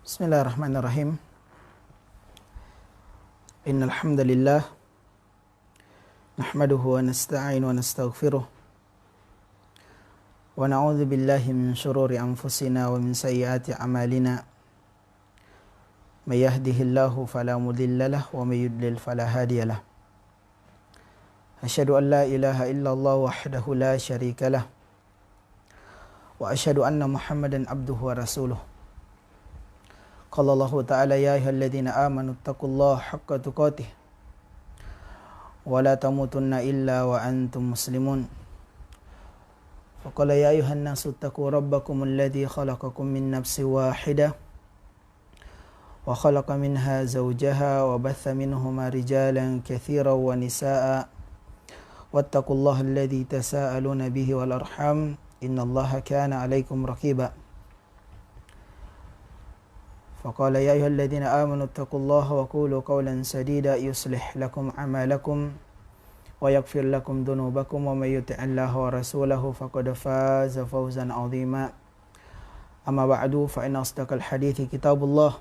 Bismillahirrahmanirrahim. Innal hamdalillah nahmaduhu wa nasta'inu wa nastaghfiruh wa na'udzu billahi min shururi anfusina wa min sayyiati a'malina. May yahdihillahu fala mudilla lahu wa may yudlil fala hadiya lahu. Asyhadu an la ilaha illallah wahdahu la syarika lahu wa asyhadu anna Muhammadan abduhu wa rasuluh. Qala Allah Ta'ala ya ayyuhalladzina amanu taqullaha haqqa tuqatih wa la tamutunna illa wa antum muslimun. Faqala ya ayyuhan nasu taqu rabbakumul ladzi khalaqakum min nafsin wahidah wa khalaqa minha zawjaha wa batha minhuma rijalan katsiran wa nisaa'a wattaqullaha alladzi tasaaluna bihi wal arham innallaha kana 'alaikum raqiba. فقال يا أيها الذين آمنوا اتقوا الله وقولوا قولا سديدا يصلح لكم أعمالكم ويغفر لكم ذنوبكم ومن يطع الله ورسوله فقد فاز فوزا عظيما. أما بعد فإن أصدق الحديث كتاب الله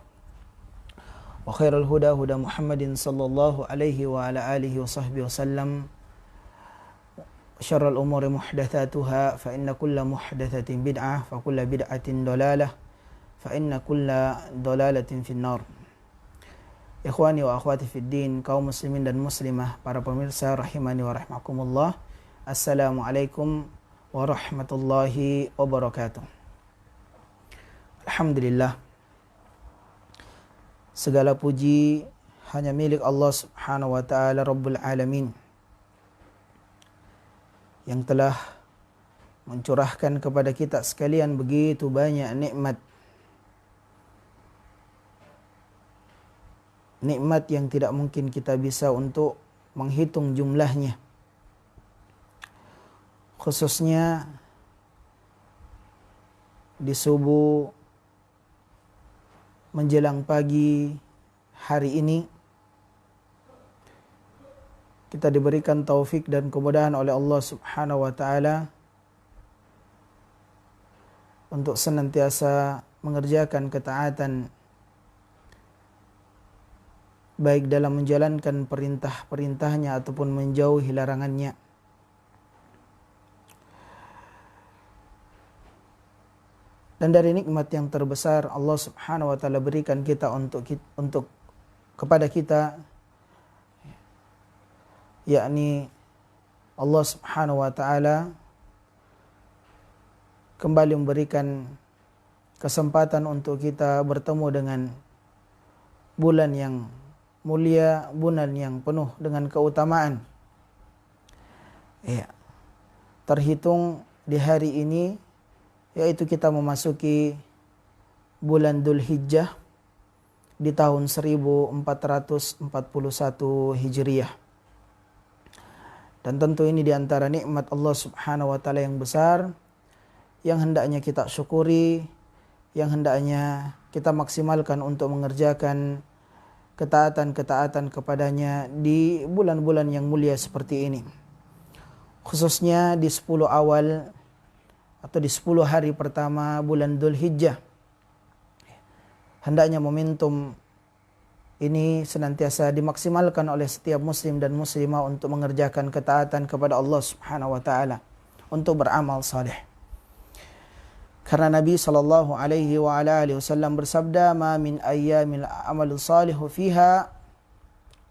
وخير الهدى هدى محمد صلى الله عليه وعلى آله وصحبه وسلم وشر الأمور محدثاتها فإن كل محدثة بدعة وكل بدعة ضلالة fa inna kulla dolalatin finnar. Ikhwani wa akhwati fid din, kaum muslimin dan muslimah, para pemirsa rahimani wa rahmakumullah. Assalamualaikum warahmatullahi wabarakatuh. Alhamdulillah, segala puji hanya milik Allah Subhanahu wa taala Rabbul Alamin yang telah mencurahkan kepada kita sekalian begitu banyak nikmat yang tidak mungkin kita bisa untuk menghitung jumlahnya. Khususnya di subuh menjelang pagi hari ini kita diberikan taufik dan kemudahan oleh Allah Subhanahu wa taala untuk senantiasa mengerjakan ketaatan baik dalam menjalankan perintah-perintahnya ataupun menjauhi larangannya. Dan dari nikmat yang terbesar Allah Subhanahu wa taala berikan kita untuk kepada kita, yakni Allah Subhanahu wa taala kembali memberikan kesempatan untuk kita bertemu dengan bulan yang mulia, bulan yang penuh dengan keutamaan. Ya. Terhitung di hari ini, yaitu kita memasuki bulan Dzulhijjah di tahun 1441 Hijriah. Dan tentu ini di antara nikmat Allah Subhanahu wa taala yang besar yang hendaknya kita syukuri, yang hendaknya kita maksimalkan untuk mengerjakan ketaatan-ketaatan kepadanya di bulan-bulan yang mulia seperti ini. Khususnya di 10 awal atau di 10 hari pertama bulan Dzulhijjah. Hendaknya momentum ini senantiasa dimaksimalkan oleh setiap muslim dan muslimah untuk mengerjakan ketaatan kepada Allah Subhanahu wa taala, untuk beramal saleh. Karena Nabi sallallahu alaihi wa ala alihi wasallam bersabda, "Ma min ayyamil amal salihu fiha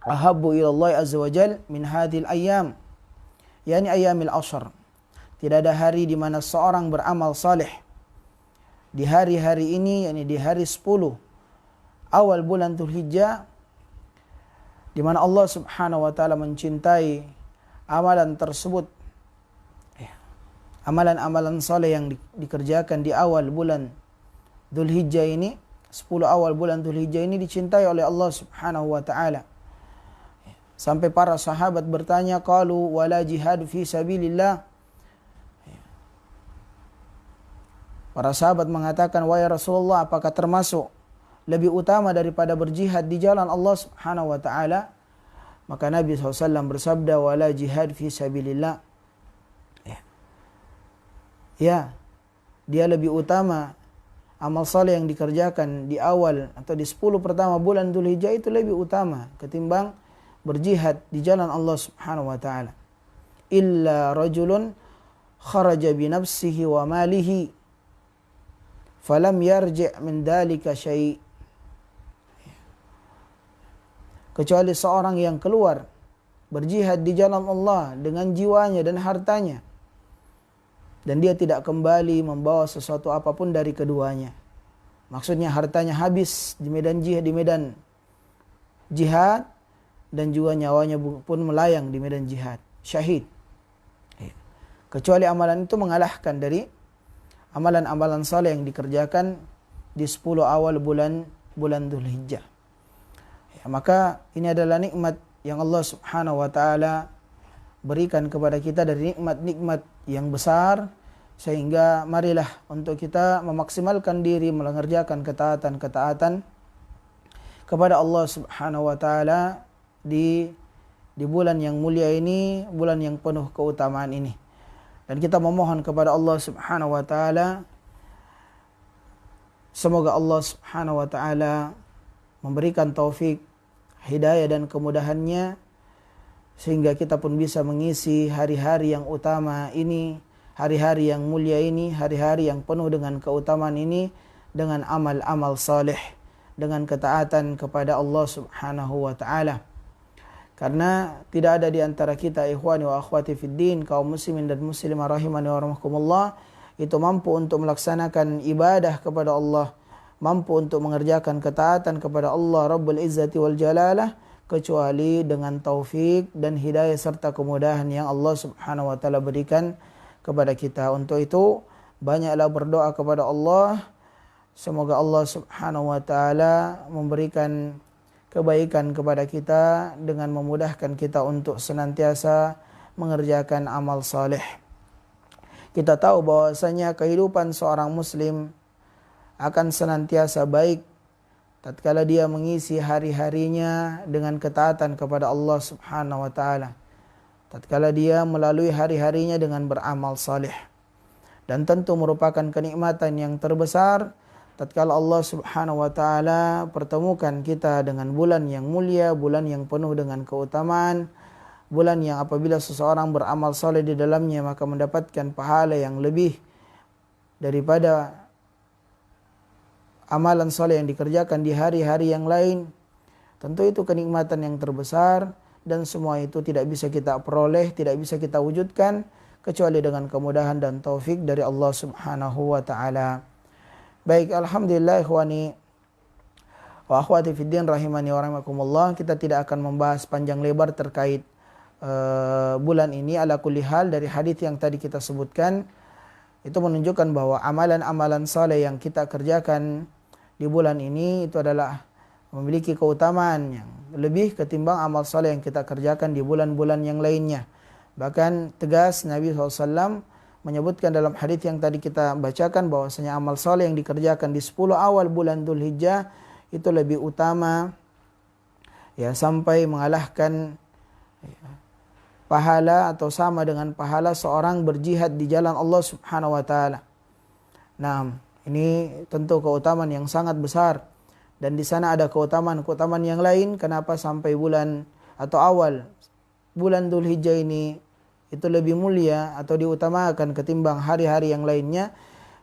ahabbu ila Allah azza wa jal min hadhil ayyam." Yani ayyamil ashr. Tidak ada hari di mana seorang beramal saleh di hari-hari ini, yakni di hari 10 awal bulan Dzulhijjah, di mana Allah Subhanahu wa taala mencintai amalan tersebut. Amalan-amalan saleh yang dikerjakan di awal bulan Dzulhijjah ini, 10 awal bulan Dzulhijjah ini dicintai oleh Allah Subhanahu wa taala. Sampai para sahabat bertanya, qalu wala jihad fi sabilillah. Para sahabat mengatakan, wahai Rasulullah, apakah termasuk lebih utama daripada berjihad di jalan Allah Subhanahu wa taala? Maka Nabi SAW bersabda, wala jihad fi sabilillah. Ya, dia lebih utama amal saleh yang dikerjakan di awal atau di 10 pertama bulan Dzulhijjah itu lebih utama ketimbang berjihad di jalan Allah Subhanahu wa taala. Illa rajulun kharaja bi nafsihi wa malihi falam yarji' min dhalika syai'. Kecuali seorang yang keluar berjihad di jalan Allah dengan jiwanya dan hartanya, dan dia tidak kembali membawa sesuatu apapun dari keduanya. Maksudnya hartanya habis di medan jihad dan juga nyawanya pun melayang di medan jihad, syahid. Kecuali amalan itu mengalahkan dari amalan-amalan saleh yang dikerjakan di 10 awal bulan Dzulhijjah. Maka ini adalah nikmat yang Allah Subhanahu wa taala berikan kepada kita dari nikmat-nikmat yang besar, sehingga marilah untuk kita memaksimalkan diri mengerjakan ketaatan-ketaatan kepada Allah Subhanahu wa taala di bulan yang mulia ini, bulan yang penuh keutamaan ini. Dan kita memohon kepada Allah Subhanahu wa taala semoga Allah Subhanahu wa taala memberikan taufik, hidayah dan kemudahannya, sehingga kita pun bisa mengisi hari-hari yang utama ini, hari-hari yang mulia ini, hari-hari yang penuh dengan keutamaan ini dengan amal-amal saleh, dengan ketaatan kepada Allah Subhanahu wa taala. Karena tidak ada di antara kita ikhwani wa akhwati fid din, kaum muslimin dan muslimah rahimani wa rahmakumullah, itu mampu untuk melaksanakan ibadah kepada Allah, mampu untuk mengerjakan ketaatan kepada Allah Rabbul Izzati wal Jalalah, kecuali dengan taufik dan hidayah serta kemudahan yang Allah Subhanahu wa taala berikan kepada kita. Untuk itu banyaklah berdoa kepada Allah, semoga Allah Subhanahu wa taala memberikan kebaikan kepada kita dengan memudahkan kita untuk senantiasa mengerjakan amal saleh. Kita tahu bahwasanya kehidupan seorang muslim akan senantiasa baik tatkala dia mengisi hari-harinya dengan ketaatan kepada Allah Subhanahu wa taala, tatkala dia melalui hari-harinya dengan beramal saleh. Dan tentu merupakan kenikmatan yang terbesar tatkala Allah Subhanahu wa taala pertemukan kita dengan bulan yang mulia, bulan yang penuh dengan keutamaan, bulan yang apabila seseorang beramal saleh di dalamnya maka mendapatkan pahala yang lebih daripada amalan saleh yang dikerjakan di hari-hari yang lain. Tentu itu kenikmatan yang terbesar, dan semua itu tidak bisa kita peroleh, tidak bisa kita wujudkan kecuali dengan kemudahan dan taufik dari Allah Subhanahu wa taala. Baik, alhamdulillah ikhwani wa akhwati fiddin rahimani wa rahimakumullah, kita tidak akan membahas panjang lebar terkait bulan ini. Ala kulli hal, dari hadis yang tadi kita sebutkan itu menunjukkan bahwa amalan-amalan saleh yang kita kerjakan di bulan ini itu adalah memiliki keutamaan yang lebih ketimbang amal saleh yang kita kerjakan di bulan-bulan yang lainnya. Bahkan tegas Nabi SAW menyebutkan dalam hadis yang tadi kita bacakan bahwasanya amal saleh yang dikerjakan di 10 awal bulan Dzulhijjah itu lebih utama, ya, sampai mengalahkan pahala atau sama dengan pahala seorang berjihad di jalan Allah Subhanahu wa taala. Nah, ini tentu keutamaan yang sangat besar, dan di sana ada keutamaan-keutamaan yang lain. Kenapa sampai bulan atau awal bulan Dzulhijjah ini itu lebih mulia atau diutamakan ketimbang hari-hari yang lainnya?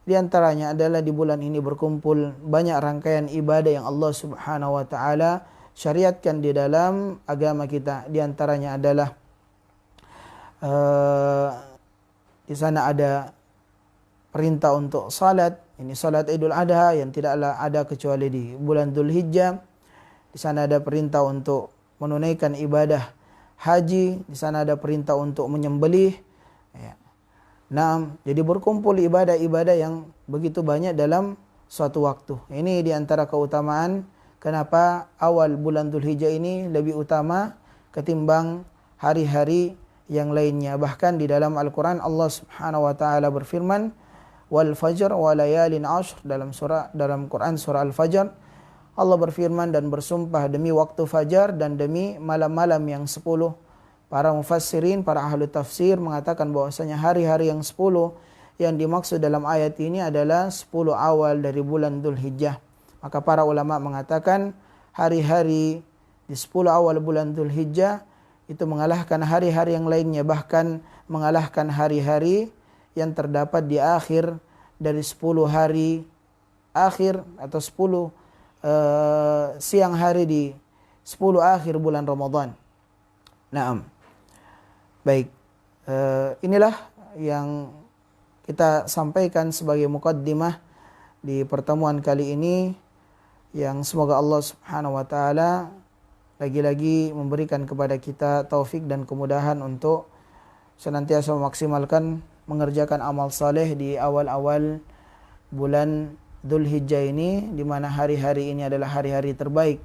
Di antaranya adalah di bulan ini berkumpul banyak rangkaian ibadah yang Allah Subhanahu wa taala syariatkan di dalam agama kita. Di antaranya adalah di sana ada perintah untuk salat. Ini salat Idul Adha yang tidaklah ada kecuali di bulan Dzulhijjah. Di sana ada perintah untuk menunaikan ibadah haji. Di sana ada perintah untuk menyembelih. Ya. Nah, jadi berkumpul ibadah-ibadah yang begitu banyak dalam suatu waktu. Ini di antara keutamaan kenapa awal bulan Dzulhijjah ini lebih utama ketimbang hari-hari yang lainnya. Bahkan di dalam Al-Quran Allah Subhanahu wa taala berfirman, wal fajr wa layalin ashr, dalam Quran surah Al-Fajr Allah berfirman dan bersumpah demi waktu fajar dan demi malam-malam yang 10. Para mufassirin, para ahli tafsir mengatakan bahwasanya hari-hari yang 10 yang dimaksud dalam ayat ini adalah 10 awal dari bulan Dzulhijjah. Maka para ulama mengatakan hari-hari di 10 awal bulan Dzulhijjah itu mengalahkan hari-hari yang lainnya, bahkan mengalahkan hari-hari yang terdapat di akhir dari 10 hari akhir atau 10 siang hari di 10 akhir bulan Ramadan. Naam. Baik. Inilah yang kita sampaikan sebagai muqaddimah di pertemuan kali ini, yang semoga Allah Subhanahu wa taala lagi-lagi memberikan kepada kita taufik dan kemudahan untuk senantiasa memaksimalkan mengerjakan amal saleh di awal-awal bulan Dzulhijjah ini, di mana hari-hari ini adalah hari-hari terbaik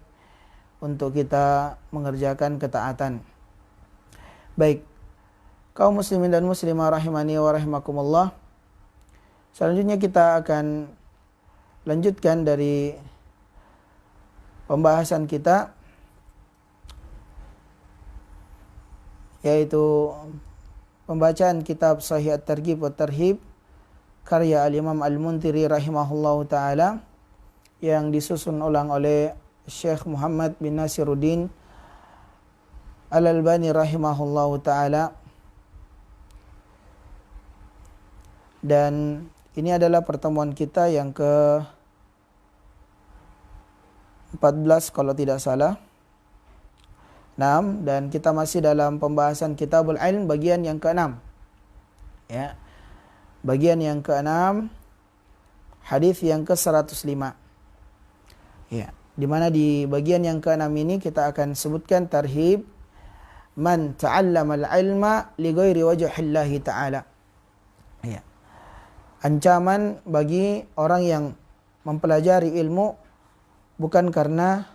untuk kita mengerjakan ketaatan. Baik, kaum muslimin dan muslimah rahimani wa rahimakumullah. Selanjutnya kita akan lanjutkan dari pembahasan kita, yaitu pembacaan kitab Sahih At-Targhib wa Tarhib karya Al-Imam Al-Munthiri rahimahullahu ta'ala, yang disusun ulang oleh Syekh Muhammad bin Nasiruddin Al-Albani rahimahullahu ta'ala. Dan ini adalah pertemuan kita yang ke-14 kalau tidak salah. Dan kita masih dalam pembahasan Kitabul Ilm bagian yang ke-6. Ya. Bagian yang ke-6, hadis yang ke-105. Ya, di mana di bagian yang ke-6 ini kita akan sebutkan tarhib man ta'allama al-ilma li ghairi wajhillahi ta'ala. Ya. Ancaman bagi orang yang mempelajari ilmu bukan karena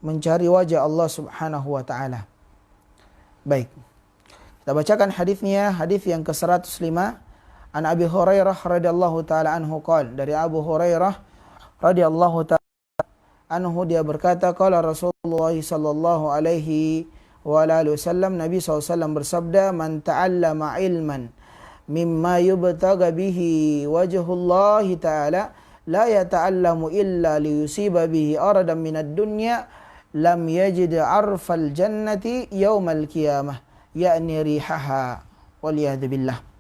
mencari wajah Allah Subhanahu wa taala. Baik. Kita bacakan hadisnya, hadis yang ke-105. An Abi Hurairah radhiyallahu taala anhu qala, dari Abu Hurairah radhiyallahu taala anhu dia berkata, qala Rasulullah sallallahu alaihi wa alihi wasallam, Nabi SAW bersabda, man ta'allama ilman mimma yubtaga bihi wajhullah ta'ala la yata'allamu illa liyusiba bihi aradan minad dunya lam yajid arfal jannati yaumal qiyamah yakni rihaha waliyadu billah.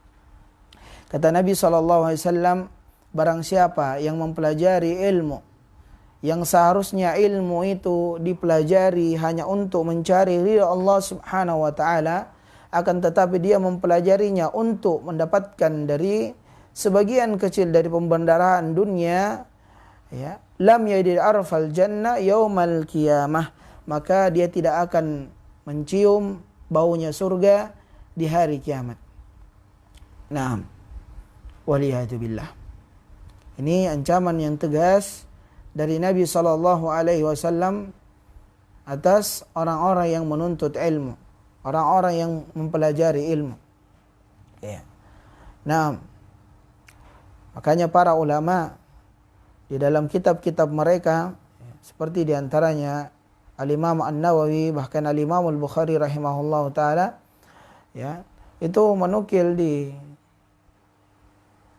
Kata Nabi SAW, barang siapa yang mempelajari ilmu yang seharusnya ilmu itu dipelajari hanya untuk mencari ridha Allah Subhanahu wa taala, akan tetapi dia mempelajarinya untuk mendapatkan dari sebagian kecil dari pembendaraan dunia, ya, lam yadid arfal jannah yaumal qiyamah, maka dia tidak akan mencium baunya surga di hari kiamat. Naam. Waliyadu billah. Ini ancaman yang tegas dari Nabi SAW atas orang-orang yang menuntut ilmu, orang-orang yang mempelajari ilmu. Ya. Nah, makanya para ulama di dalam kitab-kitab mereka, seperti diantaranya Al-Imam An-Nawawi, bahkan Al-Imam Al-Bukhari rahimahullah ta'ala, ya, itu menukil di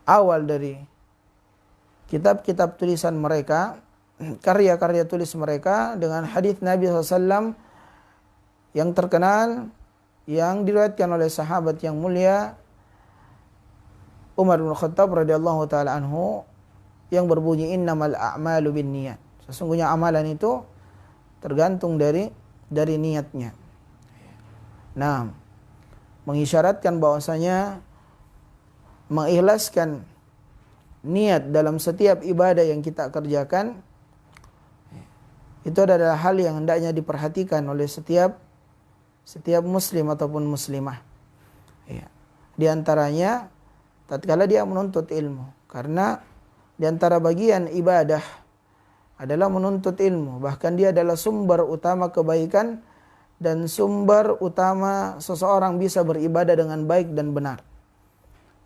awal dari kitab-kitab tulisan mereka, karya-karya tulis mereka, dengan hadis Nabi SAW yang terkenal, yang diriwayatkan oleh sahabat yang mulia Umar bin Khattab radhiyallahu taala anhu, yang berbunyi innamal a'malu binniyat. Sesungguhnya amalan itu tergantung dari niatnya. Nah, mengisyaratkan bahwasanya mengikhlaskan niat dalam setiap ibadah yang kita kerjakan itu adalah hal yang hendaknya diperhatikan oleh setiap muslim ataupun muslimah. Ya. Di antaranya tatkala dia menuntut ilmu, karena di antara bagian ibadah adalah menuntut ilmu, bahkan dia adalah sumber utama kebaikan dan sumber utama seseorang bisa beribadah dengan baik dan benar.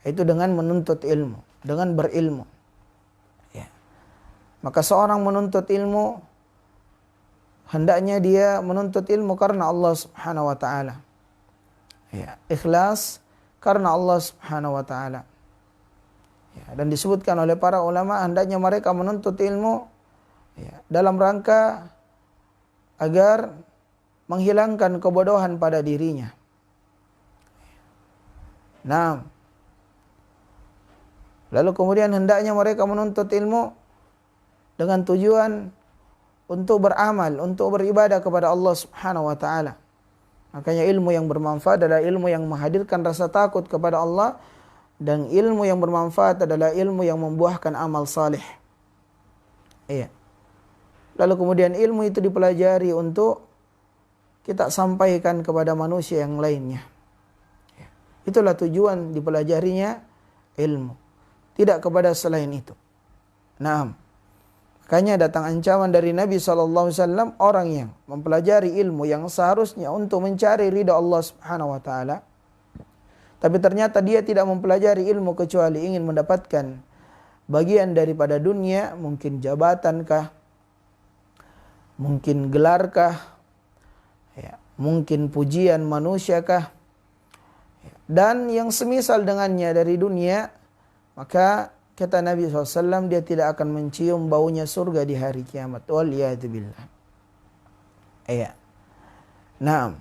Itu dengan menuntut ilmu, dengan berilmu. Ya. Maka seorang menuntut ilmu, hendaknya dia menuntut ilmu karena Allah Subhanahu wa ta'ala. Ya. Ikhlas karena Allah Subhanahu wa ta'ala. Ya, dan disebutkan oleh para ulama hendaknya mereka menuntut ilmu ya, dalam rangka agar menghilangkan kebodohan pada dirinya. Nah, lalu kemudian hendaknya mereka menuntut ilmu dengan tujuan untuk beramal, untuk beribadah kepada Allah Subhanahu wa taala. Makanya ilmu yang bermanfaat adalah ilmu yang menghadirkan rasa takut kepada Allah, dan ilmu yang bermanfaat adalah ilmu yang membuahkan amal saleh. Iya. Lalu kemudian ilmu itu dipelajari untuk kita sampaikan kepada manusia yang lainnya. Itulah tujuan dipelajarinya ilmu, tidak kepada selain itu. Nah, makanya datang ancaman dari Nabi SAW, orang yang mempelajari ilmu yang seharusnya untuk mencari ridha Allah Subhanahu wa taala, tapi ternyata dia tidak mempelajari ilmu kecuali ingin mendapatkan bagian daripada dunia, mungkin jabatankah, mungkin gelarkah, ya, mungkin pujian manusiakah, ya, dan yang semisal dengannya dari dunia, maka kata Nabi SAW, dia tidak akan mencium baunya surga di hari kiamat. Waliyadzubillah. Iya. Nah,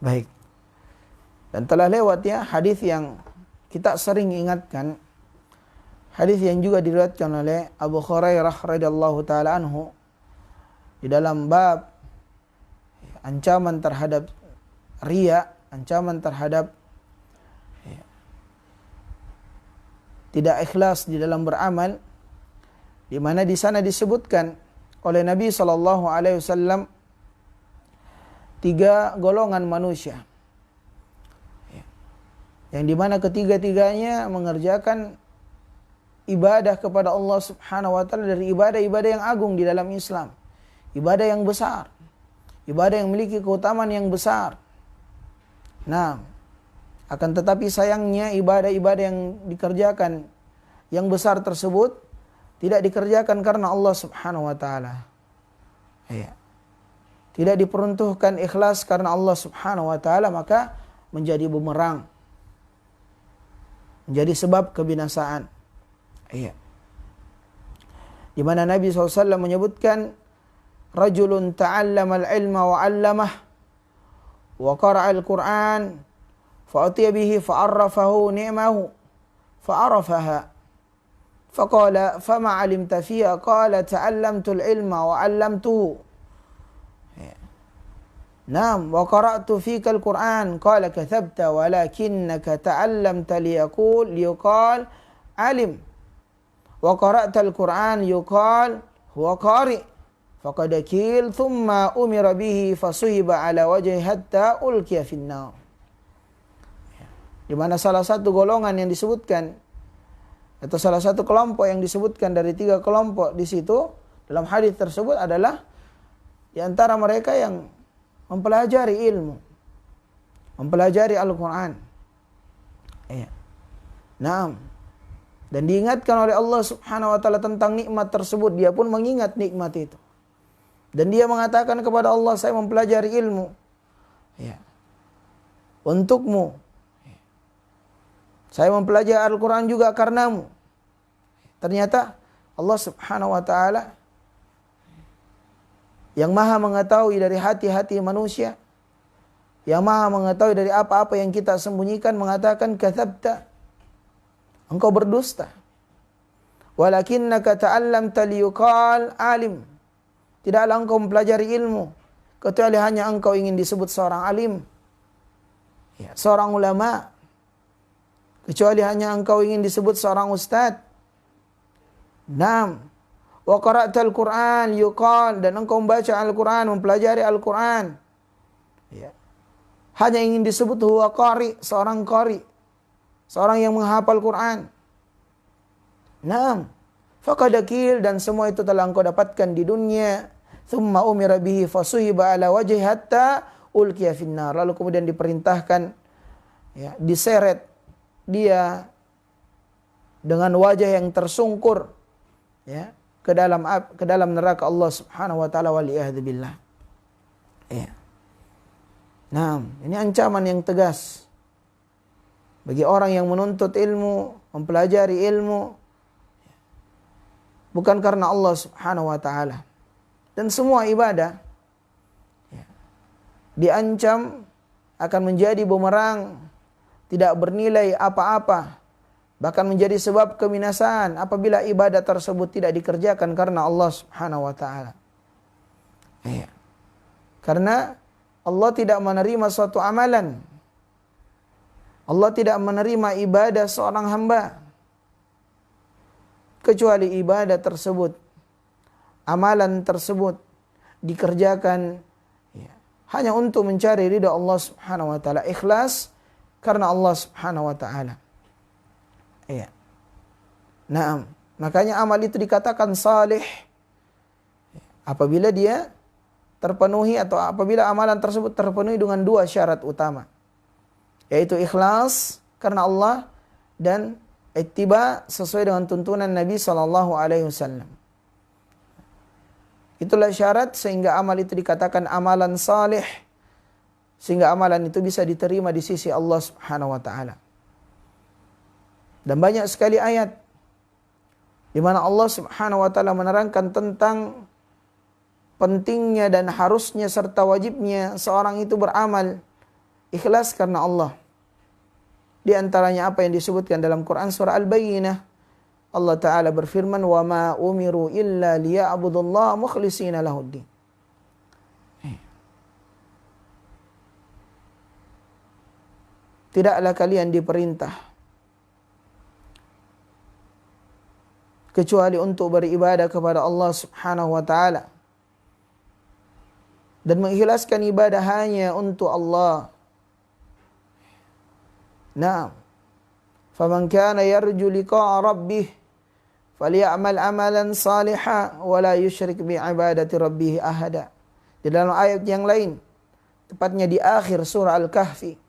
baik. Dan telah lewat ya hadis yang kita sering ingatkan, hadis yang juga diriwayatkan oleh Abu Hurairah radhiyallahu taala anhu di dalam bab ancaman terhadap riya, ancaman terhadap tidak ikhlas di dalam beramal, di mana di sana disebutkan oleh Nabi SAW 3 golongan manusia, yang di mana ketiga-tiganya mengerjakan ibadah kepada Allah Subhanahu wa taala dari ibadah-ibadah yang agung di dalam Islam, ibadah yang besar, ibadah yang memiliki keutamaan yang besar. Nah, akan tetapi sayangnya ibadah-ibadah yang dikerjakan yang besar tersebut tidak dikerjakan karena Allah Subhanahu wa taala. Ya. Tidak diperuntukkan ikhlas karena Allah Subhanahu wa taala, maka menjadi bumerang, menjadi sebab kebinasaan. Iya. Di mana Nabi SAW menyebutkan, rajulun ta'allama al-ilma wa 'allamah wa qara'a al-Qur'an فأتي به فعرفه نعمه فعرفها فقال فما علمت فيها قال تعلمت العلم وعلمته نعم وقرأت فيك القرآن قال كذبت ولكنك تعلمت ليقال علم وقرأت القرآن يقال هو قارئ فقد كيل ثم أمر به فصهب على وجهه حتى ألقي في النار. Di mana salah satu golongan yang disebutkan, atau salah satu kelompok yang disebutkan dari 3 kelompok di situ dalam hadis tersebut adalah di antara mereka yang mempelajari ilmu, mempelajari Al-Quran. Iya. Nah, dan diingatkan oleh Allah Subhanahu wa taala tentang nikmat tersebut, dia pun mengingat nikmat itu. Dan dia mengatakan kepada Allah, saya mempelajari ilmu, ya, untukmu. Saya mempelajari Al-Quran juga karenamu. Ternyata Allah Subhanahu wa ta'ala yang maha mengetahui dari hati-hati manusia, yang maha mengetahui dari apa-apa yang kita sembunyikan, mengatakan kadzabta, engkau berdusta. Walakinnaka ta'allamta liyuqal alim. Tidaklah engkau mempelajari ilmu kecuali hanya engkau ingin disebut seorang alim, ya, seorang ulama, kecuali hanya engkau ingin disebut seorang ustaz. Naam. Wa qara'tal Qur'an yuqal, dan engkau membaca Al-Qur'an, mempelajari Al-Qur'an, ya, hanya ingin disebut huwa qari, seorang qari, seorang yang menghafal Qur'an. Naam. Faqad akil, dan semua itu telah engkau dapatkan di dunia. Thumma umira bihi fasuhiba ala wajhi hatta ulqiya finnar. Lalu kemudian diperintahkan, ya, diseret dia dengan wajah yang tersungkur, ya, ke dalam neraka Allah Subhanahu wa taala, waliyadzubillah. Ya. Nah, ini ancaman yang tegas. Bagi orang yang menuntut ilmu, mempelajari ilmu, bukan karena Allah Subhanahu wa ta'ala. Dan semua ibadah diancam akan menjadi bumerang, tidak bernilai apa-apa, bahkan menjadi sebab kebinasaan apabila ibadah tersebut tidak dikerjakan karena Allah Subhanahu wa ta'ala. Karena Allah tidak menerima suatu amalan, Allah tidak menerima ibadah seorang hamba kecuali ibadah tersebut, amalan tersebut dikerjakan hanya untuk mencari ridha Allah Subhanahu wa ta'ala, ikhlas karena Allah Subhanahu wa ta'ala. Naam, makanya amal itu dikatakan salih apabila dia terpenuhi atau apabila amalan tersebut terpenuhi dengan dua syarat utama, yaitu ikhlas karena Allah dan ittiba sesuai dengan tuntunan Nabi SAW. Itulah syarat sehingga amal itu dikatakan amalan salih, sehingga amalan itu bisa diterima di sisi Allah Subhanahu wa ta'ala. Dan banyak sekali ayat di mana Allah Subhanahu wa ta'ala menerangkan tentang pentingnya dan harusnya serta wajibnya seorang itu beramal ikhlas karena Allah. Di antaranya apa yang disebutkan dalam Quran surah Al-Bayyinah. Allah Ta'ala berfirman, "Wa ma umiru illa liya'budullaha mukhlishina lahuddin." Tidaklah kalian diperintah kecuali untuk beribadah kepada Allah Subhanahu wa ta'ala dan mengikhlaskan ibadah hanya untuk Allah. Nah, faman kana yarju liqa'a rabbih falyamal amalan salihan wa la yusyrik bi ibadati rabbih ahada. Di dalam ayat yang lain, tepatnya di akhir surah Al-Kahfi,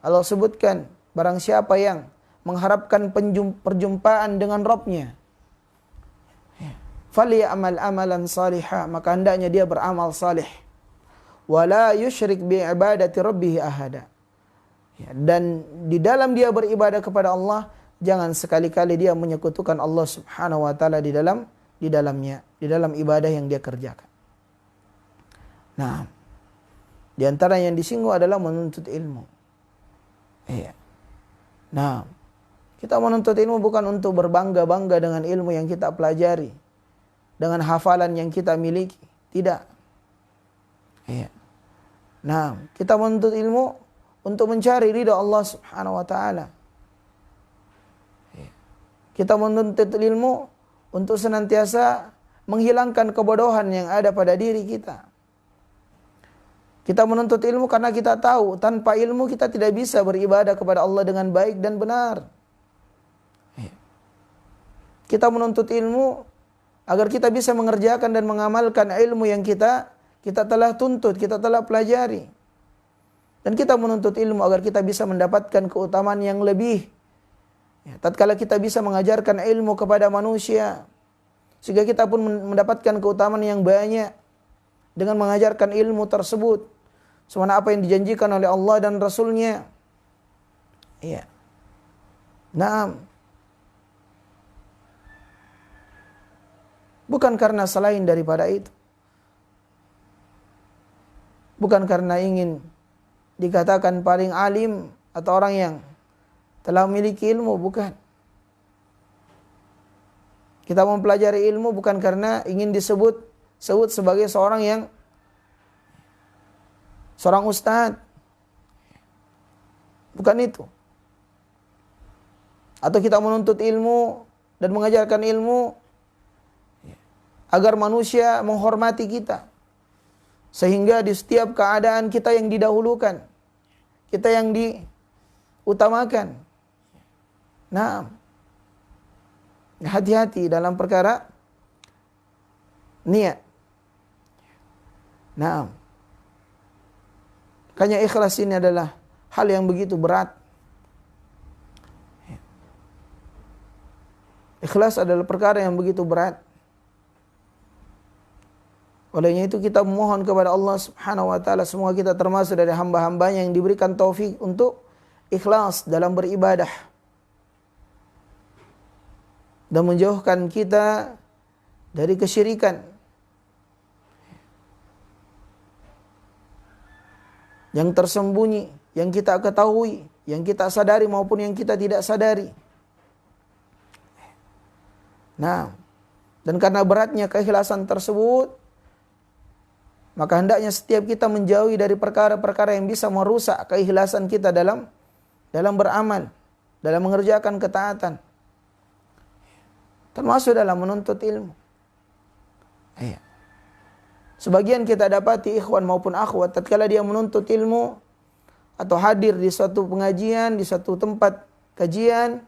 Allah sebutkan barang siapa yang mengharapkan perjumpaan dengan Rabbnya, falyamal amalan salihan, maka hendaknya dia beramal salih, wa la yusyrik bi ibadati rabbih ahada. Dan di dalam dia beribadah kepada Allah, jangan sekali-kali dia menyekutukan Allah Subhanahu wa ta'ala di dalamnya, di dalam ibadah yang dia kerjakan. Nah, di antara yang disinggung adalah menuntut ilmu. Nah, kita menuntut ilmu bukan untuk berbangga-bangga dengan ilmu yang kita pelajari, dengan hafalan yang kita miliki, tidak. Nah, kita menuntut ilmu untuk mencari ridha Allah Subhanahu wa ta'ala. Kita menuntut ilmu untuk senantiasa menghilangkan kebodohan yang ada pada diri kita. Kita menuntut ilmu karena kita tahu tanpa ilmu kita tidak bisa beribadah kepada Allah dengan baik dan benar. Kita menuntut ilmu agar kita bisa mengerjakan dan mengamalkan ilmu yang kita telah tuntut, kita telah pelajari. Dan kita menuntut ilmu agar kita bisa mendapatkan keutamaan yang lebih. Tatkala kita bisa mengajarkan ilmu kepada manusia, sehingga kita pun mendapatkan keutamaan yang banyak dengan mengajarkan ilmu tersebut, sebagaimana apa yang dijanjikan oleh Allah dan Rasul-Nya. Naam. Bukan karena selain daripada itu. Bukan karena ingin dikatakan paling alim atau orang yang telah memiliki ilmu, bukan. Kita mempelajari ilmu bukan karena ingin disebut sebagai seorang ustadz. Bukan itu. Atau kita menuntut ilmu dan mengajarkan ilmu agar manusia menghormati kita, sehingga di setiap keadaan kita yang didahulukan, kita yang diutamakan. Nah, hati-hati dalam perkara niat. Nah, makanya ikhlas ini adalah hal yang begitu berat. Ikhlas adalah perkara yang begitu berat. Olehnya itu kita memohon kepada Allah Subhanahu wa ta'ala, semoga kita termasuk dari hamba-hambanya yang diberikan taufik untuk ikhlas dalam beribadah dan menjauhkan kita dari kesyirikan. Yang tersembunyi, yang kita ketahui, yang kita sadari maupun yang kita tidak sadari. Nah, dan karena beratnya keikhlasan tersebut, maka hendaknya setiap kita menjauhi dari perkara-perkara yang bisa merusak keikhlasan kita dalam beramal, dalam mengerjakan ketaatan. Termasuk dalam menuntut ilmu. Sebagian kita dapati ikhwan maupun akhwat tatkala dia menuntut ilmu atau hadir di suatu pengajian, di suatu tempat kajian,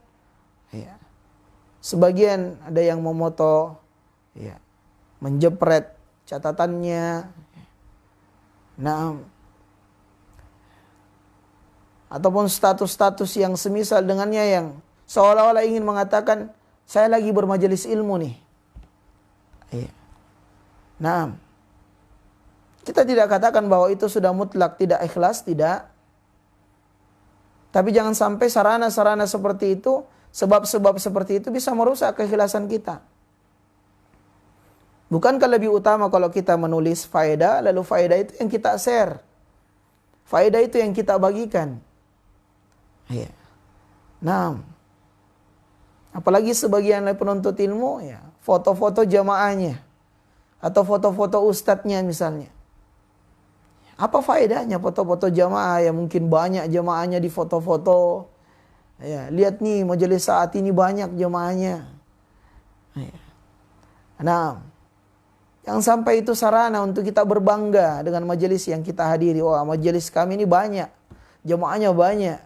sebagian ada yang memoto, menjepret catatannya, ataupun status-status yang semisal dengannya yang seolah-olah ingin mengatakan saya lagi bermajelis ilmu nih. Kita tidak katakan bahwa itu sudah mutlak tidak ikhlas, tidak. Tapi jangan sampai sarana-sarana seperti itu, sebab-sebab seperti itu bisa merusak keikhlasan kita. Bukankah lebih utama kalau kita menulis faedah, lalu faedah itu yang kita share. Faedah itu yang kita bagikan. Apalagi sebagian penuntut ilmu, foto-foto jamaahnya atau foto-foto ustadznya misalnya. Apa faedahnya foto-foto jamaah yang mungkin banyak jamaahnya di foto-foto? Lihat nih majelis saat ini banyak jamaahnya. Yang sampai itu sarana untuk kita berbangga dengan majelis yang kita hadiri. Wah, majelis kami ini banyak, jamaahnya banyak.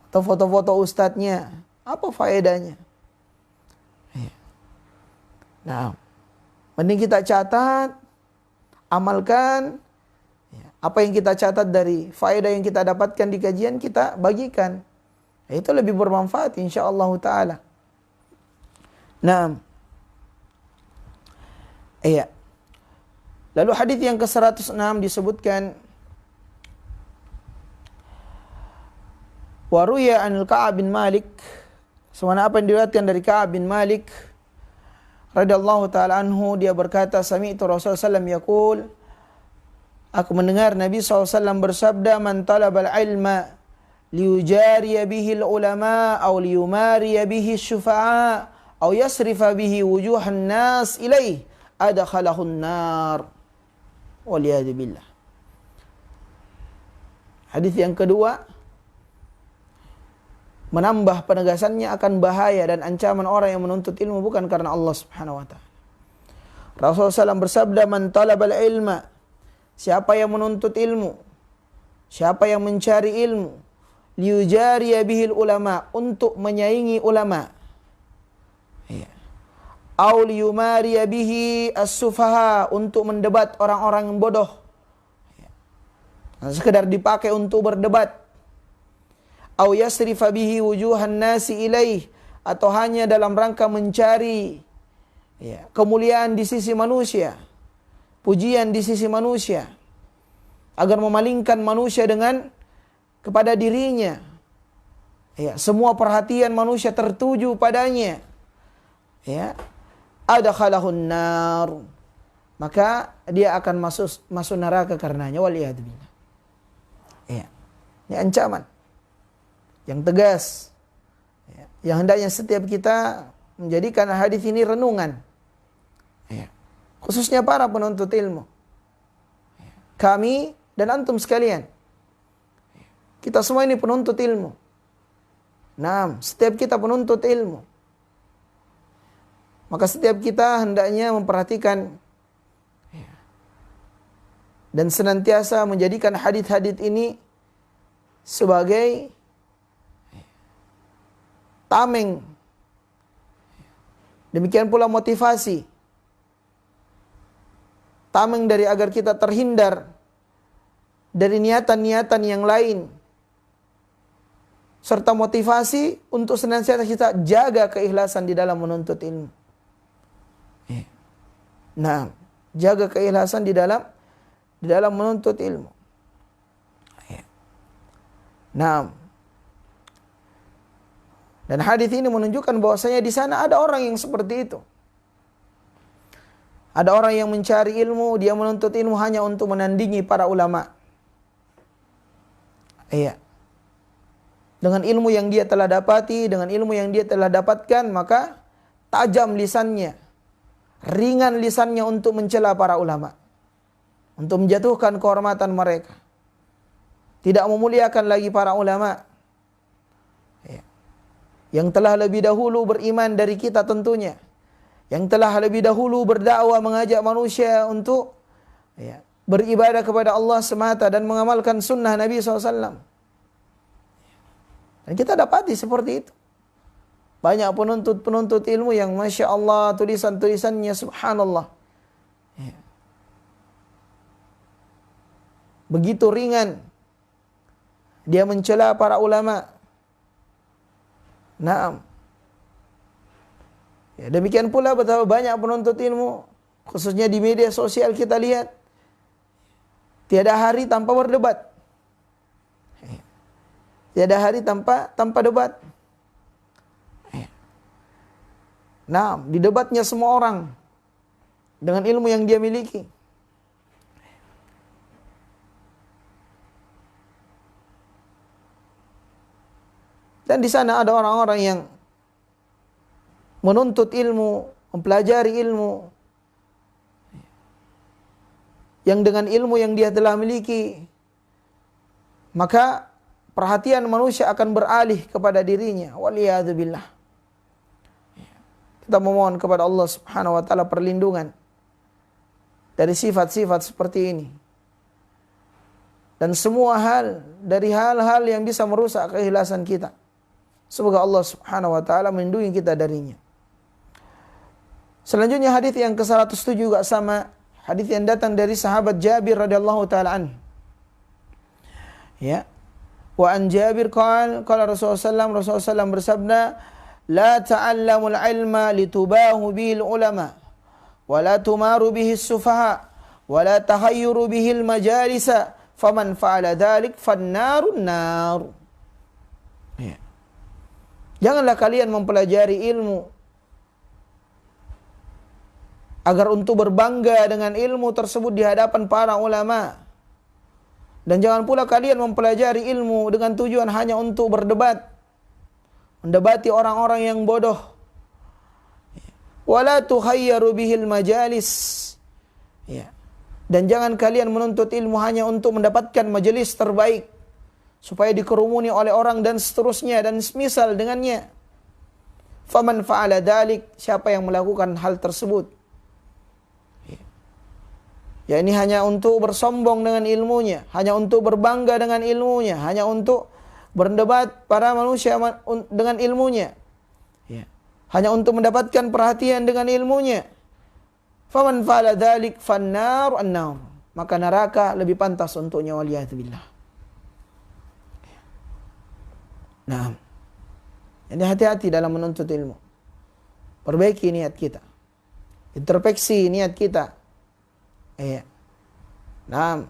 Atau foto-foto ustadznya, apa faedahnya? Mending kita catat, amalkan apa yang kita catat dari faedah yang kita dapatkan di kajian, kita bagikan. Itu lebih bermanfaat insyaallah taala. Lalu hadis yang ke-106 disebutkan waruya anil Ka'ab bin Malik, semana apa yang diriwayatkan dari Ka'ab bin Malik radhiyallahu taala anhu, dia berkata sami'tu Rasulullah sallallahu alaihi wasallam yaqul, aku mendengar Nabi SAW bersabda, man talabal ilma liyujariya bihi ulama aw liyumariya bihi syufa'a aw yasrifa bihi wujuhan nas ilaih adkhalahu an-nar waliyadu billah. Hadis yang kedua menambah penegasannya akan bahaya dan ancaman orang yang menuntut ilmu bukan karena Allah Subhanahu wa taala. Rasulullah SAW bersabda, man talabal ilma, siapa yang menuntut ilmu, siapa yang mencari ilmu, liyujariya bihil ulama, untuk menyaingi ulama, au liyumariya bihi as-sufaha, untuk mendebat orang-orang yang bodoh, sekedar dipakai untuk berdebat, au yasrifa bihi wujuhan nasi ilaih, atau hanya dalam rangka mencari kemuliaan di sisi manusia, pujian di sisi manusia, agar memalingkan manusia kepada dirinya. Semua perhatian manusia tertuju padanya. Adkhalahun nar, maka dia akan masuk neraka karenanya, waliyadu billah. Ini ancaman yang tegas, yang hendaknya setiap kita menjadikan hadis ini renungan, khususnya para penuntut ilmu, kami dan antum sekalian. Kita semua ini penuntut ilmu. Setiap kita penuntut ilmu, maka setiap kita hendaknya memperhatikan dan senantiasa menjadikan hadis-hadis ini sebagai tameng. Demikian pula motivasi. Tameng dari agar kita terhindar dari niatan-niatan yang lain. Serta motivasi untuk senantiasa kita jaga keikhlasan di dalam menuntut ilmu. Jaga keikhlasan di dalam menuntut ilmu. Nah, dan hadis ini menunjukkan bahwasanya di sana ada orang yang seperti itu. Ada orang yang mencari ilmu, dia menuntut ilmu hanya untuk menandingi para ulama. Iya. Dengan ilmu yang dia telah dapati, dengan ilmu yang dia telah dapatkan, maka tajam lisannya, ringan lisannya untuk mencela para ulama, untuk menjatuhkan kehormatan mereka, tidak memuliakan lagi para ulama, iya, yang telah lebih dahulu beriman dari kita tentunya, yang telah lebih dahulu berdakwah mengajak manusia untuk beribadah kepada Allah semata dan mengamalkan sunnah Nabi SAW. Dan kita dapati seperti itu. Banyak penuntut ilmu yang Masya Allah tulisan-tulisannya subhanallah. Begitu ringan. Dia mencela para ulama. Naam. Ya, demikian pula betapa banyak penuntut ilmu, khususnya di media sosial kita lihat, tiada hari tanpa berdebat. Tiada hari tanpa debat. Nah, di debatnya semua orang dengan ilmu yang dia miliki. Dan di sana ada orang-orang yang menuntut ilmu, mempelajari ilmu, yang dengan ilmu yang dia telah miliki, maka perhatian manusia akan beralih kepada dirinya. Waliyadzubillah. Kita memohon kepada Allah Subhanahu wa taala perlindungan dari sifat-sifat seperti ini. Dan semua hal dari hal-hal yang bisa merusak keikhlasan kita. Semoga Allah Subhanahu wa taala melindungi kita darinya. Selanjutnya hadis yang ke-107 juga sama, hadis yang datang dari sahabat Jabir radhiyallahu taala anhu. Ya. Wa an Jabir qala Rasulullah SAW bersabda, la ta'allamul ilma litubahu bihil ulama wa la tumaru bihis sufaha wa la tahayyuru bihil majalisa faman fa'ala dhalik fannarun nar. Ya. Janganlah kalian mempelajari ilmu agar untuk berbangga dengan ilmu tersebut di hadapan para ulama. Dan jangan pula kalian mempelajari ilmu dengan tujuan hanya untuk berdebat, mendebati orang-orang yang bodoh. Wala tukhayyaru bihil majalis. Ya. Dan jangan kalian menuntut ilmu hanya untuk mendapatkan majelis terbaik, supaya dikerumuni oleh orang dan seterusnya dan semisal dengannya. Faman fa'ala dzalik, siapa yang melakukan hal tersebut, ya ini hanya untuk bersombong dengan ilmunya, hanya untuk berbangga dengan ilmunya, hanya untuk berdebat para manusia dengan ilmunya, ya. Hanya untuk mendapatkan perhatian dengan ilmunya. Faman fa'ala dzalik fannar an-nar, maka neraka lebih pantas untuknya, waliyadzubillah. Nah, jadi hati-hati dalam menuntut ilmu. Perbaiki niat kita, introspeksi niat kita. Iya. Nah,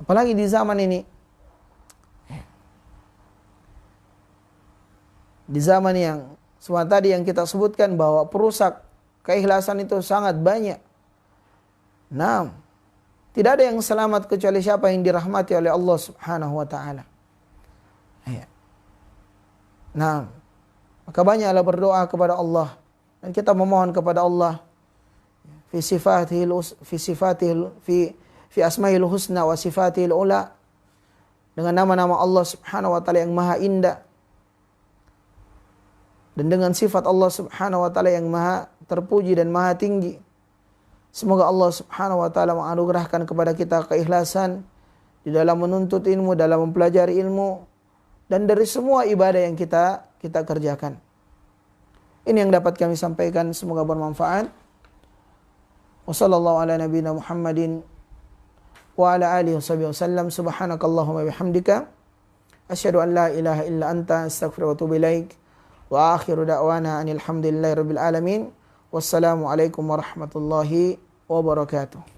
apalagi di zaman ini, di zaman yang semua tadi yang kita sebutkan bahwa perusak keikhlasan itu sangat banyak. Nah, tidak ada yang selamat kecuali siapa yang dirahmati oleh Allah Subhanahu wa taala. Iya. Nah, maka banyaklah berdoa kepada Allah dan kita memohon kepada Allah fi asma'il husna wa sifatihil ula, dengan nama-nama Allah Subhanahu wa taala yang maha indah dan dengan sifat Allah Subhanahu wa taala yang maha terpuji dan maha tinggi. Semoga Allah Subhanahu wa taala menganugerahkan kepada kita keikhlasan di dalam menuntut ilmu, dalam mempelajari ilmu, dan dari semua ibadah yang kita kerjakan. Ini yang dapat kami sampaikan, semoga bermanfaat. Wa sallallahu ala nabiyyina Muhammadin wa ala alihi wasallam. Subhanakallahumma bihamdika asyhadu an la ilaha illa anta astaghfiruka wa atubu ilaik. Wa akhiru da'wana anil hamdulillahi rabbil alamin. Wassalamu alaikum warahmatullahi wabarakatuh.